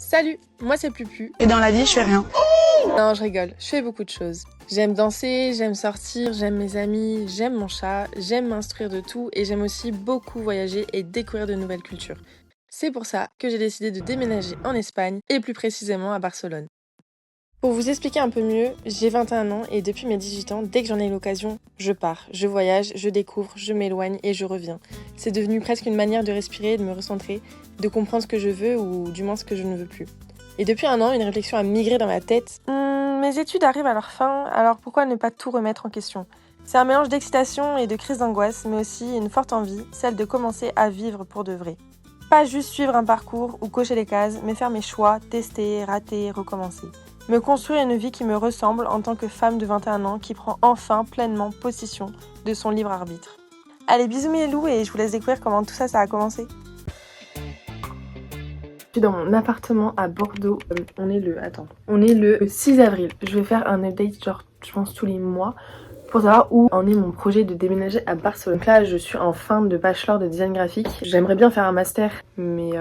Salut, moi c'est Pupu. Et dans la vie, je fais rien. Non, je rigole, je fais beaucoup de choses. J'aime danser, j'aime sortir, j'aime mes amis, j'aime mon chat, j'aime m'instruire de tout et j'aime aussi beaucoup voyager et découvrir de nouvelles cultures. C'est pour ça que j'ai décidé de déménager en Espagne et plus précisément à Barcelone. Pour vous expliquer un peu mieux, j'ai 21 ans et depuis mes 18 ans, dès que j'en ai l'occasion, je pars, je voyage, je découvre, je m'éloigne et je reviens. C'est devenu presque une manière de respirer, de me recentrer, de comprendre ce que je veux ou du moins ce que je ne veux plus. Et depuis un an, une réflexion a migré dans ma tête. Mes études arrivent à leur fin, alors pourquoi ne pas tout remettre en question ? C'est un mélange d'excitation et de crise d'angoisse, mais aussi une forte envie, celle de commencer à vivre pour de vrai. Pas juste suivre un parcours ou cocher les cases, mais faire mes choix, tester, rater, recommencer. Me construire une vie qui me ressemble en tant que femme de 21 ans qui prend enfin pleinement possession de son libre arbitre. Allez, bisous mes loups et je vous laisse découvrir comment tout ça a commencé. Je suis dans mon appartement à Bordeaux. On est le 6 avril. Je vais faire un update je pense tous les mois pour savoir où en est mon projet de déménager à Barcelone. Donc là, je suis en fin de bachelor de design graphique. J'aimerais bien faire un master, mais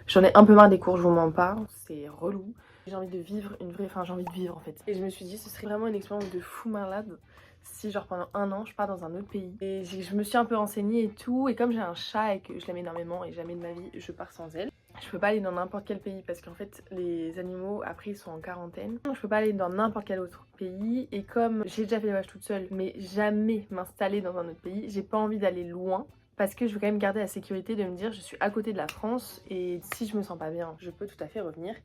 j'en ai un peu marre des cours, je vous mens pas. C'est relou. J'ai envie de vivre j'ai envie de vivre en fait. Et je me suis dit, ce serait vraiment une expérience de fou malade si genre pendant un an je pars dans un autre pays. Et je me suis un peu renseignée et tout. Et comme j'ai un chat et que je l'aime énormément et jamais de ma vie je pars sans elle, je peux pas aller dans n'importe quel pays parce qu'en fait les animaux après ils sont en quarantaine. Je peux pas aller dans n'importe quel autre pays. Et comme j'ai déjà fait les voyages toute seule mais jamais m'installer dans un autre pays, j'ai pas envie d'aller loin. Parce que je veux quand même garder la sécurité de me dire je suis à côté de la France et si je me sens pas bien, je peux tout à fait revenir.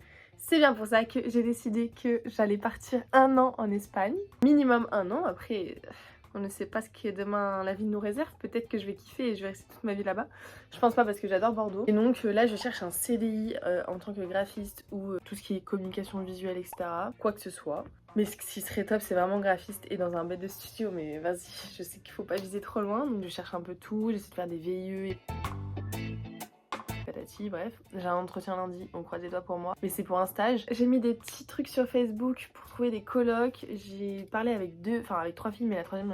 C'est bien pour ça que j'ai décidé que j'allais partir un an en Espagne. Minimum un an, après on ne sait pas ce que demain la vie nous réserve. Peut-être que je vais kiffer et je vais rester toute ma vie là-bas. Je pense pas parce que j'adore Bordeaux. Et donc là je cherche un CDI en tant que graphiste ou tout ce qui est communication visuelle etc. Quoi que ce soit. Mais ce qui serait top, c'est vraiment graphiste et dans un bed de studio. Mais vas-y, je sais qu'il faut pas viser trop loin. Donc je cherche un peu tout. J'essaie de faire des VIE et patati, bref. J'ai un entretien lundi, on croise les doigts pour moi. Mais c'est pour un stage. J'ai mis des petits trucs sur Facebook pour trouver des colocs. J'ai parlé avec avec 3 filles, mais la troisième,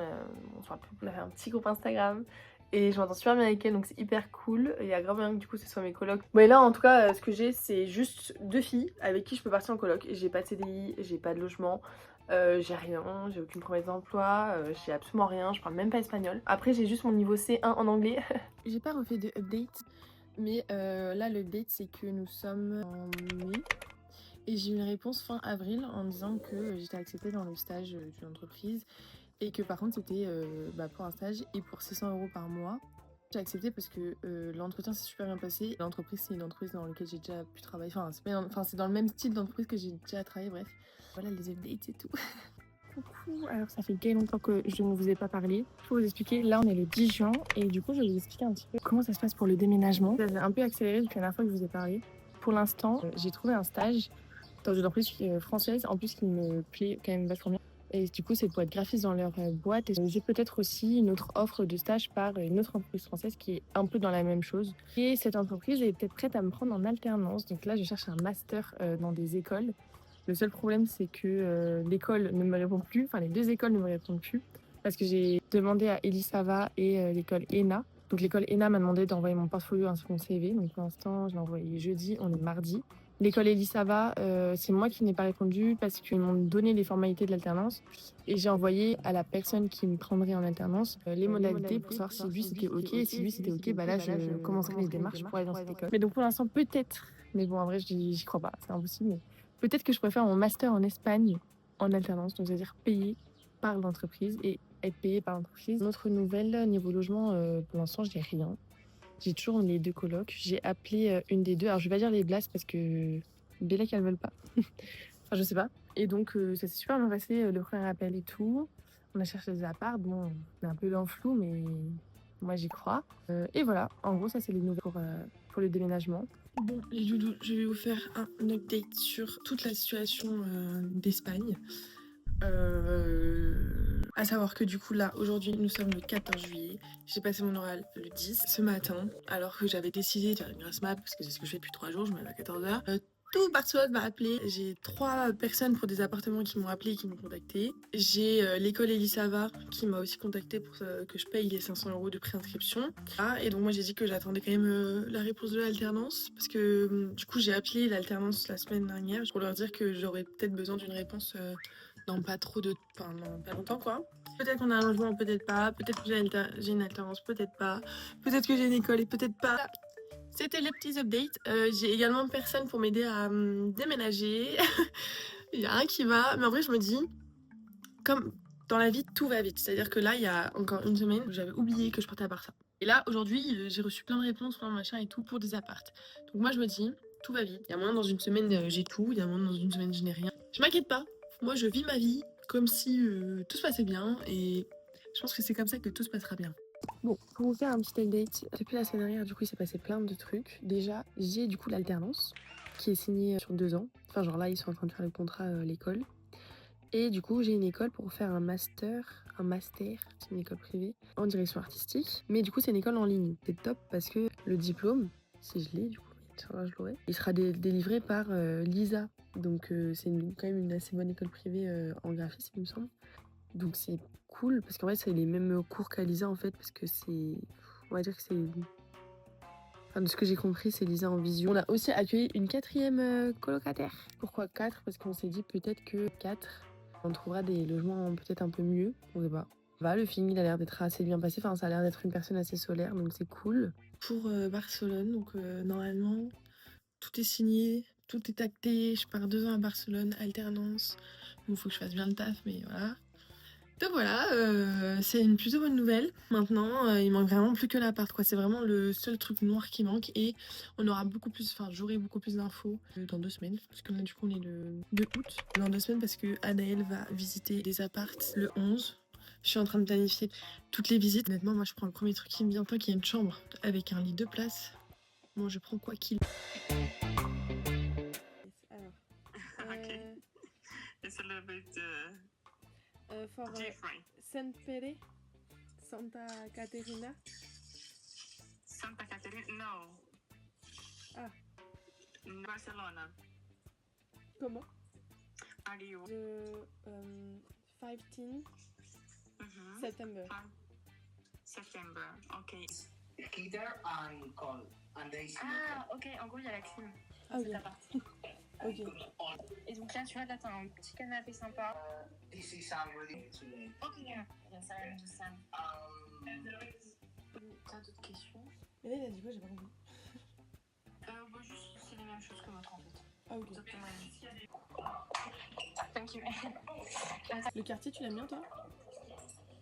on a fait un petit groupe Instagram. Et je m'entends super bien avec elle, donc c'est hyper cool. Il y a grave bien que du coup ce soit mes colocs. Bon et là en tout cas ce que j'ai c'est juste 2 filles avec qui je peux partir en coloc. J'ai pas de CDI, j'ai pas de logement, j'ai rien, j'ai aucune promesse d'emploi, j'ai absolument rien, je parle même pas espagnol. Après j'ai juste mon niveau C1 en anglais. J'ai pas refait de update, mais là l'update c'est que nous sommes en mai. Et j'ai eu une réponse fin avril en disant que j'étais acceptée dans le stage d'une entreprise et que par contre c'était pour un stage et pour 600 € par mois. J'ai accepté parce que l'entretien s'est super bien passé. L'entreprise c'est une entreprise dans laquelle j'ai déjà pu travailler, c'est dans le même style d'entreprise que j'ai déjà travaillé, bref. Voilà les updates et tout. Coucou, alors ça fait bien longtemps que je ne vous ai pas parlé. Pour vous expliquer, là on est le 10 juin et du coup je vais vous expliquer un petit peu comment ça se passe pour le déménagement. Ça s'est un peu accéléré depuis la dernière fois que je vous ai parlé. Pour l'instant, j'ai trouvé un stage dans une entreprise française, en plus qui me plaît quand même vachement bien. Et du coup, c'est pour être graphiste dans leur boîte. Et j'ai peut-être aussi une autre offre de stage par une autre entreprise française qui est un peu dans la même chose. Et cette entreprise est peut-être prête à me prendre en alternance. Donc là, je cherche un master dans des écoles. Le seul problème, c'est que l'école ne me répond plus. Enfin, les 2 écoles ne me répondent plus. Parce que j'ai demandé à Elisava et l'école ENA. Donc l'école ENA m'a demandé d'envoyer mon portfolio ainsi que mon CV. Donc pour l'instant, je l'ai envoyé jeudi, on est mardi. L'école Elisava, c'est moi qui n'ai pas répondu parce qu'ils m'ont donné les formalités de l'alternance et j'ai envoyé à la personne qui me prendrait en alternance les modalités pour savoir si lui c'était ok. Et si lui c'était ok, bah là je commencerai les démarches pour aller dans cette école. Mais donc pour l'instant peut-être, mais bon en vrai j'y crois pas, c'est impossible, mais peut-être que je pourrais faire mon master en Espagne en alternance, donc c'est-à-dire payé par l'entreprise et être payé par l'entreprise. Autre nouvelle, niveau logement, pour l'instant j'ai rien. J'ai toujours les 2 colocs. J'ai appelé une des 2. Alors, je vais pas dire les blasts parce que Bella qu'elles veulent pas. Enfin, je sais pas. Et donc, ça s'est super bien passé, le premier appel et tout. On a cherché des apparts. Bon, on est un peu dans le flou, mais moi, j'y crois. Et voilà. En gros, ça, c'est les nouvelles pour le déménagement. Bon, les doudous, je vais vous faire un update sur toute la situation d'Espagne. À savoir que du coup là aujourd'hui nous sommes le 14 juillet, j'ai passé mon oral le 10 ce matin alors que j'avais décidé de faire une grasse mat parce que c'est ce que je fais depuis 3 jours, je me lève à 14h. Tout Barcelone m'a appelé. J'ai 3 personnes pour des appartements qui m'ont appelé et qui m'ont contacté. J'ai l'école Elisava qui m'a aussi contacté pour que je paye les 500 € de préinscription. Ah, et donc moi j'ai dit que j'attendais quand même la réponse de l'alternance parce que du coup j'ai appelé l'alternance la semaine dernière pour leur dire que j'aurais peut-être besoin d'une réponse dans pas trop de... Enfin, dans pas longtemps quoi. Peut-être qu'on a un logement, peut-être pas. Peut-être que j'ai une alternance, peut-être pas. Peut-être que j'ai une école et peut-être pas. C'était les petits updates. J'ai également personne pour m'aider à déménager. Il y a un qui va. Mais en vrai, je me dis, comme dans la vie, tout va vite. C'est-à-dire que là, il y a encore une semaine, j'avais oublié que je partais à Barça. Et là, aujourd'hui, j'ai reçu plein de réponses, plein de machin et tout pour des appartes. Donc moi, je me dis, tout va vite. Il y a moins dans une semaine, j'ai tout. Il y a moins dans une semaine, je n'ai rien. Je m'inquiète pas. Moi, je vis ma vie comme si tout se passait bien. Et je pense que c'est comme ça que tout se passera bien. Bon, pour vous faire un petit update, depuis la semaine dernière, du coup, il s'est passé plein de trucs. Déjà, j'ai du coup l'alternance qui est signée sur 2 ans. Enfin, genre là, ils sont en train de faire le contrat l'école. Et du coup, j'ai une école pour faire un master, c'est une école privée, en direction artistique. Mais du coup, c'est une école en ligne. C'est top parce que le diplôme, si je l'ai, du coup, je l'aurai, il sera délivré par l'ISA. Donc, c'est quand même une assez bonne école privée en graphisme, il me semble. Donc c'est cool parce qu'en fait c'est les mêmes cours qu'à Lisa en fait parce que c'est, on va dire que c'est, enfin de ce que j'ai compris c'est Lisa en vision. On a aussi accueilli une 4e colocataire. Pourquoi 4? Parce qu'on s'est dit peut-être que 4 on trouvera des logements peut-être un peu mieux, on sait pas. Le film il a l'air d'être assez bien passé, enfin ça a l'air d'être une personne assez solaire donc c'est cool. Pour Barcelone, donc normalement tout est signé, tout est acté, je pars 2 ans à Barcelone, alternance. Bon faut que je fasse bien le taf mais voilà. Donc voilà, c'est une plutôt bonne nouvelle. Maintenant, il manque vraiment plus que l'appart, quoi. C'est vraiment le seul truc noir qui manque et on aura beaucoup plus, enfin j'aurai beaucoup plus d'infos dans 2 semaines, parce que là du coup on est le 2 août. Dans 2 semaines parce que Anaëlle va visiter des apparts le 11. Je suis en train de planifier toutes les visites. Honnêtement, moi je prends le premier truc qui me vient tant qu'il y a une chambre avec un lit 2 places. Bon, je prends quoi qu'il. Alors, Okay. It's a little bit for different. Saint Pere, Santa Caterina. Santa Catarina? No. Ah. Barcelona. Comment? Are you? The 15 September. September, ok. Heater and cold, and there is Ah, ok, en gros, il y a la clim. Ah, ok. C'est ta partie. Ok. Et donc là, tu vois, là, t'as un petit canapé sympa. This is really today. Ok, yes, I understand. T'as d'autres questions? Mais là, il a dit quoi? J'ai pas compris. Bah, juste, c'est les mêmes choses que l'autre, en fait. Ah, ok. Exactement. Thank you. Le quartier, tu l'aimes bien, toi?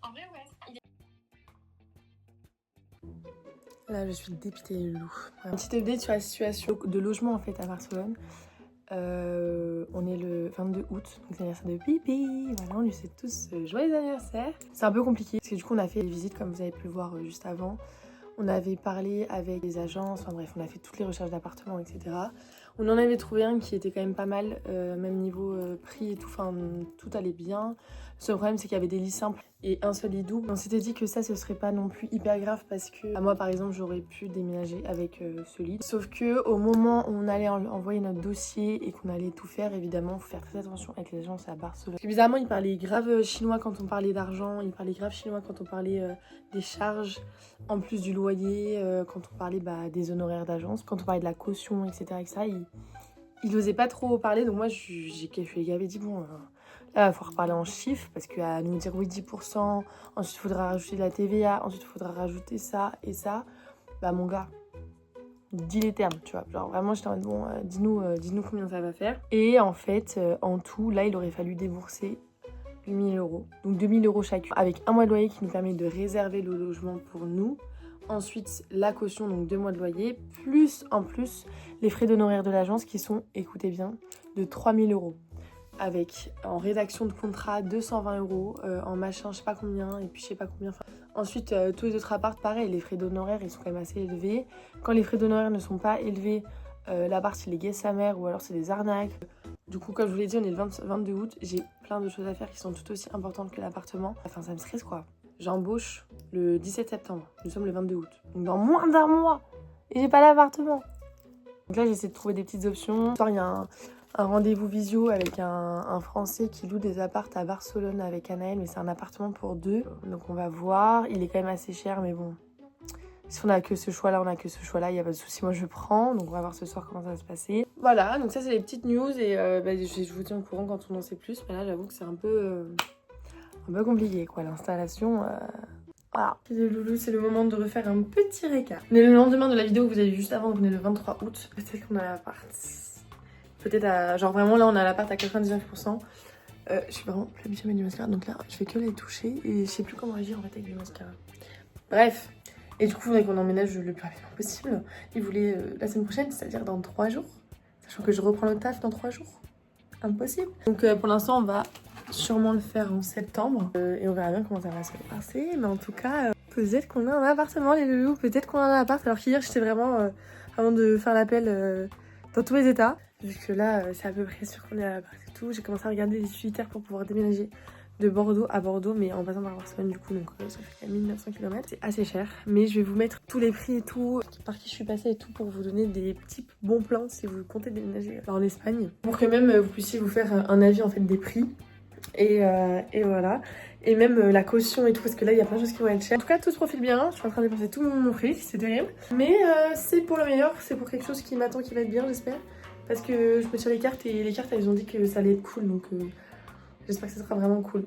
En vrai, ouais. Là, je suis dépitée les loups. Un petit update sur la situation de logement, en fait, à Barcelone. On est le 22 août, donc c'est l'anniversaire de Pipi. Voilà, on lui souhaite tous joyeux anniversaire. C'est un peu compliqué parce que du coup on a fait des visites comme vous avez pu le voir juste avant. On avait parlé avec des agences, enfin bref, on a fait toutes les recherches d'appartements, etc. On en avait trouvé un qui était quand même pas mal, même niveau prix et tout, enfin tout allait bien. Le seul problème c'est qu'il y avait des lits simples et un seul lit double. On s'était dit que ça ce serait pas non plus hyper grave parce que moi par exemple j'aurais pu déménager avec ce lit. Sauf que au moment où on allait envoyer notre dossier et qu'on allait tout faire, évidemment faut faire très attention avec les agences à Barcelone. Parce que bizarrement ils parlaient grave chinois quand on parlait d'argent, ils parlaient grave chinois quand on parlait des charges en plus du loyer, quand on parlait des honoraires d'agence, quand on parlait de la caution, etc. Il osait pas trop parler, donc moi j'avais dit bon, là il va falloir reparler en chiffres parce qu'à nous dire oui 10%, ensuite il faudra rajouter de la TVA, ensuite il faudra rajouter ça et ça, mon gars, dis les termes, tu vois, genre vraiment j'étais en mode bon, dis-nous combien ça va faire. Et en fait, en tout, là il aurait fallu débourser 8 000 €, donc 2 000 € chacun, avec un mois de loyer qui nous permet de réserver le logement pour nous. Ensuite, la caution, donc 2 mois de loyer, plus en plus les frais d'honoraires de l'agence qui sont, écoutez bien, de 3 000 €. Avec en rédaction de contrat 220 €, en machin je sais pas combien, et puis je sais pas combien. Ensuite, tous les autres apparts, pareil, les frais d'honoraires ils sont quand même assez élevés. Quand les frais d'honoraires ne sont pas élevés, l'appart il est guet sa mère ou alors c'est des arnaques. Du coup, comme je vous l'ai dit, on est le 22 août, j'ai plein de choses à faire qui sont tout aussi importantes que l'appartement. Enfin, ça me stresse quoi. J'embauche le 17 septembre, nous sommes le 22 août. Donc dans moins d'un mois, et j'ai pas l'appartement. Donc là j'essaie de trouver des petites options. Ce soir il y a un rendez-vous visio avec un Français qui loue des appartes à Barcelone avec Anaël, mais c'est un appartement pour 2. Donc on va voir, il est quand même assez cher, mais bon. Si on a que ce choix-là, il n'y a pas de souci, moi je prends. Donc on va voir ce soir comment ça va se passer. Voilà, donc ça c'est les petites news et je vous tiens au courant quand on en sait plus. Mais là j'avoue que c'est un peu compliqué quoi, l'installation. Voilà. Le loulou, c'est le moment de refaire un petit récap. On est le lendemain de la vidéo que vous avez vue juste avant, on est le 23 août. Peut-être qu'on a l'appart. Peut-être à... Genre vraiment là on a l'appart à 99%. Je suis vraiment plus habituée à mettre du mascara. Donc là je fais que les toucher et je sais plus comment agir en fait avec du mascara. Bref. Et du coup il faudrait qu'on emménage le plus rapidement possible. Il voulait la semaine prochaine, c'est-à-dire dans 3 jours. Sachant que je reprends le taf dans 3 jours. Impossible. Donc pour l'instant on va sûrement le faire en septembre. Et on verra bien comment ça va se passer. Mais en tout cas, peut-être qu'on a un appartement les loulous. Peut-être qu'on a un appart. Alors qu'hier j'étais vraiment, avant de faire l'appel, dans tous les états. Vu que là c'est à peu près sûr qu'on est à l'appart et tout. J'ai commencé à regarder les utilitaires pour pouvoir déménager de Bordeaux à Bordeaux, mais en passant par Barcelone du coup, donc ça fait quand même 1900 km. C'est assez cher, mais je vais vous mettre tous les prix et tout, par qui je suis passée et tout, pour vous donner des petits bons plans si vous comptez déménager en Espagne, pour que même vous puissiez vous faire un avis en fait des prix. Et voilà, et même la caution et tout, parce que là il y a plein de choses qui vont être chères. En tout cas tout se profile bien, je suis en train de dépenser tout mon prix, c'est terrible, mais c'est pour le meilleur, c'est pour quelque chose qui m'attend, qui va être bien j'espère, parce que je mets sur les cartes et les cartes elles ont dit que ça allait être cool, donc j'espère que ça sera vraiment cool.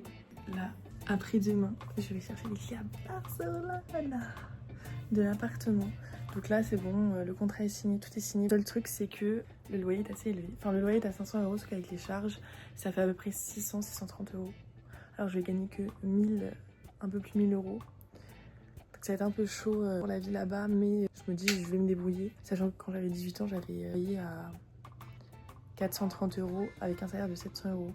Là, après-demain, je vais chercher les clés à Barcelone de l'appartement. Donc là, c'est bon, le contrat est signé, tout est signé. Le seul truc, c'est que le loyer est assez élevé. Enfin, le loyer est à 500 €, sauf qu'avec les charges, ça fait à peu près 600-630 €. Alors, je vais gagner que 1000, un peu plus 1000 €. Donc, ça va être un peu chaud pour la vie là-bas, mais je me dis, je vais me débrouiller. Sachant que quand j'avais 18 ans, j'avais payé à 430 € avec un salaire de 700 €.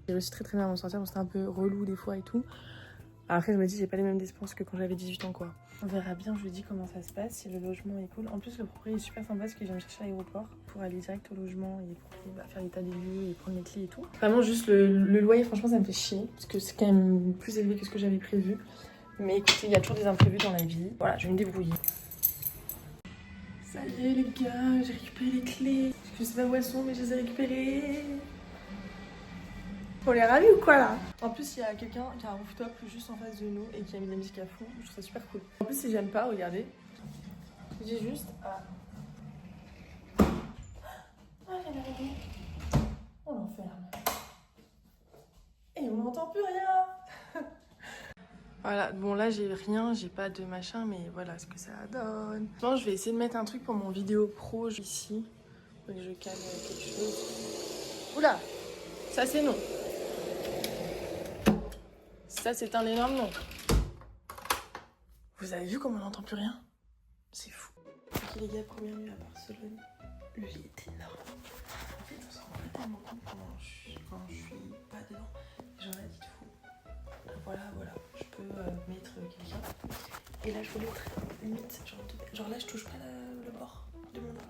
J'ai réussi très bien à m'en sortir, mais c'était un peu relou des fois et tout. Après je me dis j'ai pas les mêmes dépenses que quand j'avais 18 ans quoi. On verra bien jeudi comment ça se passe, si le logement est cool. En plus le propriétaire est super sympa parce qu'il vient me chercher à l'aéroport pour aller direct au logement et pour faire l'état des lieux et prendre les clés et tout. Vraiment juste le loyer franchement ça me fait chier parce que c'est quand même plus élevé que ce que j'avais prévu. Mais écoutez, il y a toujours des imprévus dans la vie. Voilà, je vais me débrouiller. Ça y est les gars, j'ai récupéré les clés. Je sais pas où elles sont mais je les ai récupérées. On les rallume ou quoi là? En plus il y a quelqu'un qui a un rooftop juste en face de nous et qui a mis de la musique à fond, je trouve ça super cool. En plus si j'aime pas, regardez, j'ai juste à... Ah il y a l'arrivée. On l'enferme. Et on n'entend plus rien. Voilà, bon là j'ai rien, j'ai pas de machin, mais voilà ce que ça donne. Bon, je vais essayer de mettre un truc pour mon vidéo pro ici. Donc je cale quelque chose. Oula, ça c'est non. Ça, c'est un énorme nom. Vous avez vu comme on n'entend plus rien? C'est fou. Ok les gars, première nuit à Barcelone. Le lit est énorme. En fait, on s'en rend pas tellement compte quand je suis pas dedans. J'en ai dit de fou. Voilà, je peux mettre quelqu'un. Et là, je peux mettre limite. Genre là, je touche pas le bord de mon dos.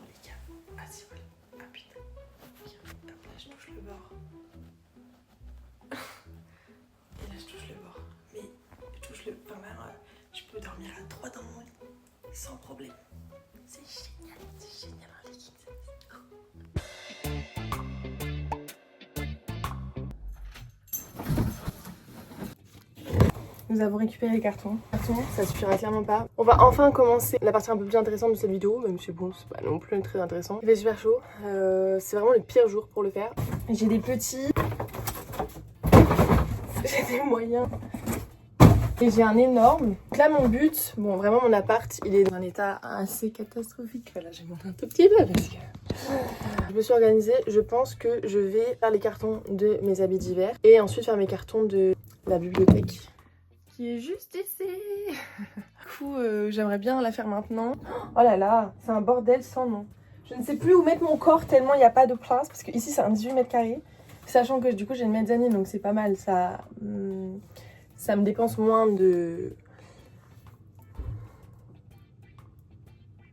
Les gars, ah si, voilà. Ah putain. Hop, là, je touche le bord. Je peux dormir à 3 dans mon lit sans problème. C'est génial un legging. Nous avons récupéré les cartons. Ça suffira clairement pas. On va enfin commencer la partie un peu plus intéressante de cette vidéo, même si bon, c'est pas non plus très intéressant. Il fait super chaud. C'est vraiment le pire jour pour le faire. J'ai des petits. J'ai des moyens. Et j'ai un énorme. Donc là mon but, bon vraiment mon appart il est dans un état assez catastrophique. Voilà, j'ai monté un tout petit peu parce que je me suis organisée. Je pense que je vais faire les cartons de mes habits d'hiver et ensuite faire mes cartons de la bibliothèque qui est juste ici. Du coup j'aimerais bien la faire maintenant. Oh là là, c'est un bordel sans nom. Je ne sais plus où mettre mon corps tellement il n'y a pas de place parce que ici c'est un 18 mètres carrés. Sachant que du coup j'ai une mezzanine donc c'est pas mal, ça me dépense moins de...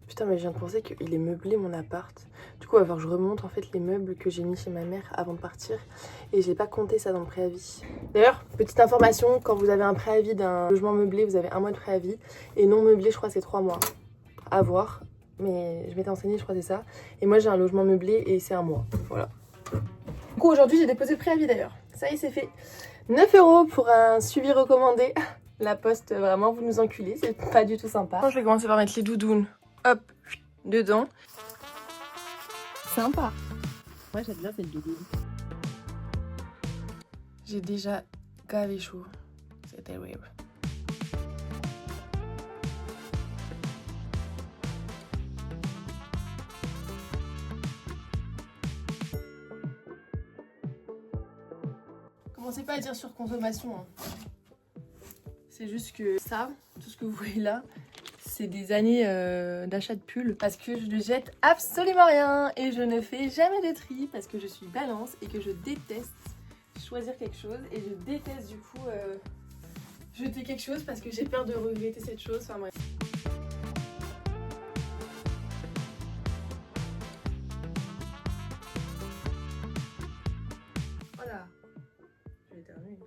Putain mais je viens de penser qu'il est meublé mon appart. Du coup il va falloir que je remonte en fait les meubles que j'ai mis chez ma mère avant de partir. Et j'ai pas compté ça dans le préavis. D'ailleurs, petite information, quand vous avez un préavis d'un logement meublé, vous avez 1 mois de préavis. Et non meublé je crois c'est 3 mois. à voir. Mais je m'étais renseignée, je crois que c'est ça. Et moi j'ai un logement meublé et c'est un mois. Voilà. Du coup aujourd'hui j'ai déposé le préavis d'ailleurs. Ça y est, c'est fait. 9 € pour un suivi recommandé. La poste, vraiment, vous nous enculez, c'est pas du tout sympa. Je vais commencer par mettre les doudounes. Hop, dedans. Sympa. Moi j'aime bien cette doudoune. J'ai déjà gavé chaud. C'est terrible. Commencez pas à dire surconsommation. Hein. C'est juste que ça, tout ce que vous voyez là, c'est des années d'achat de pulls parce que je ne jette absolument rien et je ne fais jamais de tri parce que je suis balance et que je déteste choisir quelque chose et je déteste du coup jeter quelque chose parce que j'ai peur de regretter cette chose. Enfin bref. Voilà. Je vais éternuer.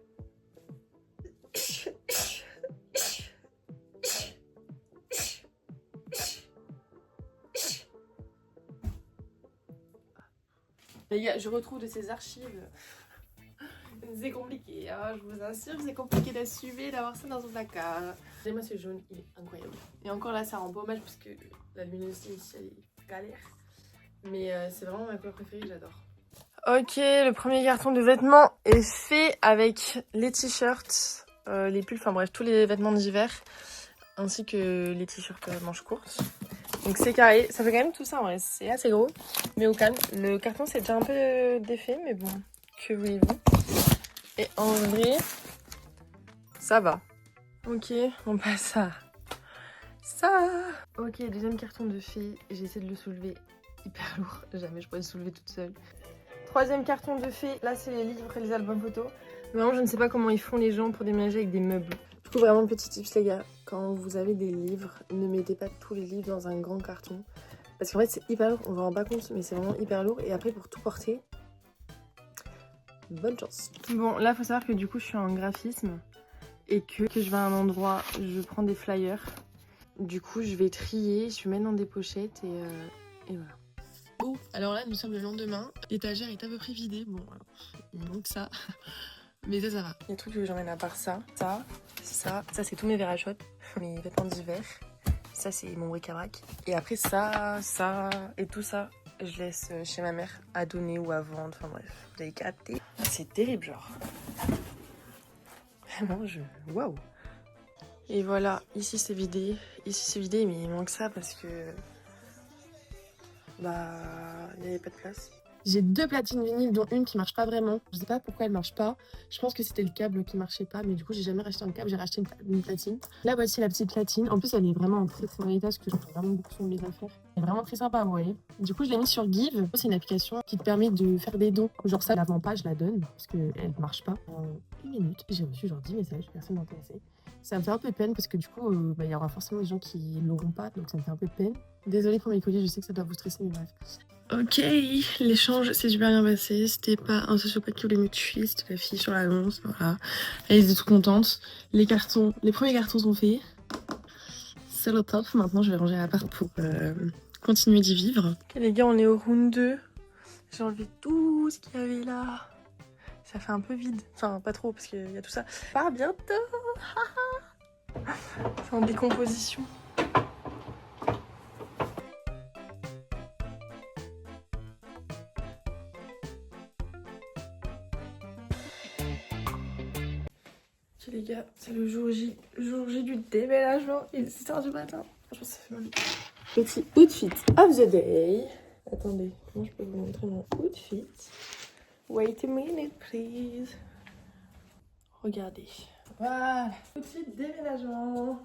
Les gars, je retrouve de ces archives. C'est compliqué, hein, je vous assure que c'est compliqué d'assumer d'avoir ça dans son placard. Et moi ce jaune, il est incroyable. Et encore là, ça rend pas hommage parce que la luminosité ici, elle est galère. Mais c'est vraiment ma couleur préférée, j'adore. Ok, le premier carton de vêtements est fait avec les t-shirts, les pulls, enfin bref, tous les vêtements d'hiver. Ainsi que les t-shirts manches courtes. Donc c'est carré, ça fait quand même tout ça en vrai, c'est assez gros. Mais au calme, le carton c'est déjà un peu défait, mais bon, que voulez-vous. Et en vrai, ça va. Ok, on passe à ça. Ok, deuxième carton de fée, j'essaie de le soulever hyper lourd. Jamais je pourrais le soulever toute seule. Troisième carton de fée, là c'est les livres et les albums photos. Vraiment, je ne sais pas comment ils font les gens pour déménager avec des meubles. Du coup, vraiment, petit tips les gars, quand vous avez des livres, ne mettez pas tous les livres dans un grand carton. Parce qu'en fait, c'est hyper lourd, on s'en rend pas compte, mais c'est vraiment hyper lourd. Et après, pour tout porter, bonne chance. Bon, là, il faut savoir que du coup, je suis en graphisme. Et que je vais à un endroit, je prends des flyers. Du coup, je vais trier, je vais mettre dans des pochettes et voilà. Bon, alors là, nous sommes le lendemain. L'étagère est à peu près vidée. Bon, alors, il manque ça. Mais ça va. Les trucs que j'emmène à part ça, ça c'est tous mes verres à shot, mes vêtements d'hiver. Ça c'est mon bric-à-brac. Et après ça et tout ça, je laisse chez ma mère à donner ou à vendre. Enfin bref, vous avez capté. C'est terrible genre. Vraiment waouh. Et voilà, ici c'est vidé. Ici c'est vidé mais il manque ça parce que bah il n'y avait pas de place. J'ai 2 platines vinyles dont une qui marche pas vraiment. Je sais pas pourquoi elle marche pas. Je pense que c'était le câble qui marchait pas, mais du coup j'ai jamais racheté un câble, j'ai racheté une platine. Là voici la petite platine. En plus elle est vraiment en très très bon état parce que j'en ai vraiment beaucoup sur mes affaires. Elle est vraiment très sympa, vous voyez. Du coup je l'ai mis sur Give. C'est une application qui te permet de faire des dons. Genre ça, la vend pas, je la donne parce qu'elle marche pas. En 1 minute, j'ai reçu genre 10 messages, personne n'a intéressé. Ça me fait un peu de peine parce que du coup il y aura forcément des gens qui l'auront pas, donc ça me fait un peu de peine. Désolée pour mes colis, je sais que ça doit vous stresser, mais bref. Ok, l'échange s'est super bien passé. C'était pas un sociopathe qui voulait me tuer, c'était la fille sur l'annonce, voilà. Elle était toute contente. Les premiers cartons sont faits. C'est le top. Maintenant, je vais ranger l'appart pour continuer d'y vivre. Ok, les gars, on est au round 2. J'ai enlevé tout ce qu'il y avait là. Ça fait un peu vide. Enfin, pas trop, parce qu'il y a tout ça. Pas bientôt. C'est en décomposition. Ok les gars, c'est le jour J du déménagement. Il est 6h du matin. Franchement, ça fait mal. Petit outfit of the day. Attendez, comment je peux vous montrer mon outfit? Wait a minute, please. Regardez. Voilà, outfit déménagement.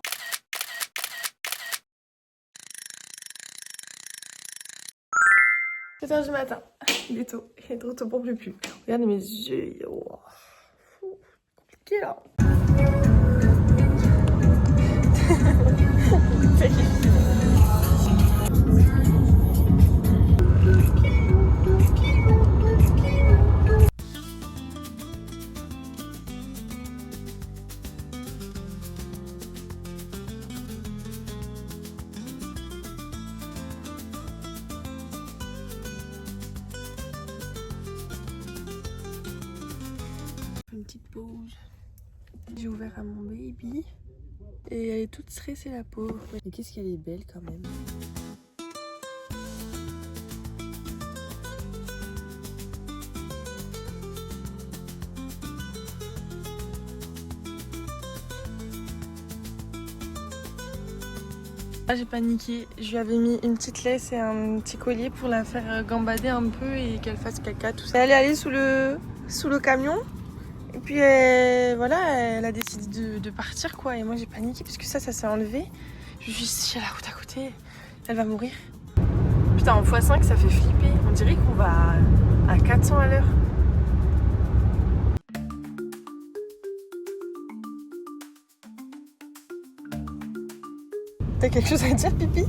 C'est 7h du matin. Il est tôt. Il est trop tôt pour plus. Regardez mes yeux. Wow. Compliqué là. petite pause. J'ai ouvert à mon baby. Et elle est toute stressée la pauvre. Mais qu'est-ce qu'elle est belle quand même. Ah, j'ai paniqué, je lui avais mis une petite laisse et un petit collier pour la faire gambader un peu et qu'elle fasse caca, tout ça. Elle est allée sous le camion et puis voilà, elle a décidé de partir quoi. Et moi j'ai paniqué parce que ça s'est enlevé. Je me suis dit si elle a la route à côté, elle va mourir. Putain, en x5 ça fait flipper, on dirait qu'on va à 400 à l'heure. T'as quelque chose à dire, Pipi?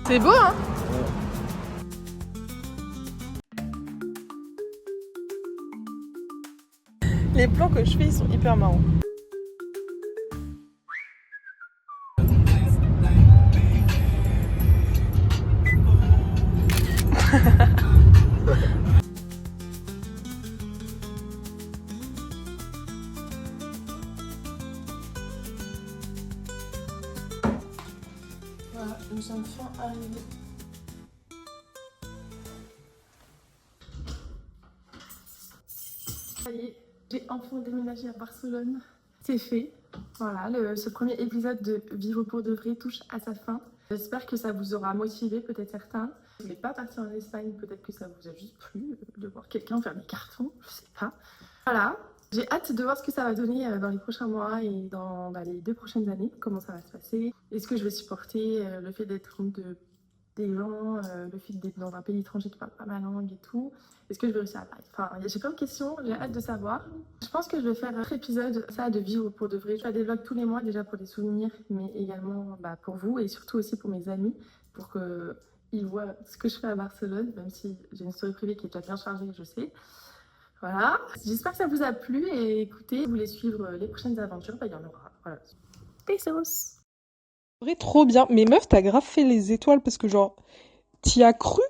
C'est beau, hein? Les plans que je fais, ils sont hyper marrants. Voilà, nous sommes enfin arrivés. Ça y est, j'ai enfin déménagé à Barcelone. C'est fait. Voilà, ce premier épisode de Vivre pour de vrai touche à sa fin. J'espère que ça vous aura motivé, peut-être certains. Si vous n'êtes pas parti en Espagne, peut-être que ça vous a juste plu de voir quelqu'un faire des cartons, je sais pas. Voilà, j'ai hâte de voir ce que ça va donner dans les prochains mois et dans les 2 prochaines années, comment ça va se passer. Est-ce que je vais supporter le fait d'être des gens, le fait d'être dans un pays étranger qui parle pas ma langue et tout. Est-ce que je vais réussir à parler? Enfin, j'ai plein de questions, j'ai hâte de savoir. Je pense que je vais faire un autre épisode, ça, de vivre pour de vrai. Je fais des vlogs tous les mois déjà pour les souvenirs, mais également pour vous et surtout aussi pour mes amis, pour qu'ils voient ce que je fais à Barcelone, même si j'ai une story privée qui est déjà bien chargée, je sais. Voilà, j'espère que ça vous a plu et écoutez, vous voulez suivre les prochaines aventures, il y en aura. Voilà. Pesos! Vrai, trop bien. Mais meuf, t'as grave fait les étoiles parce que genre, t'y as cru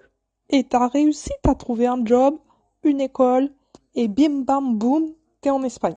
et t'as réussi, t'as trouvé un job, une école et bim bam boum, t'es en Espagne.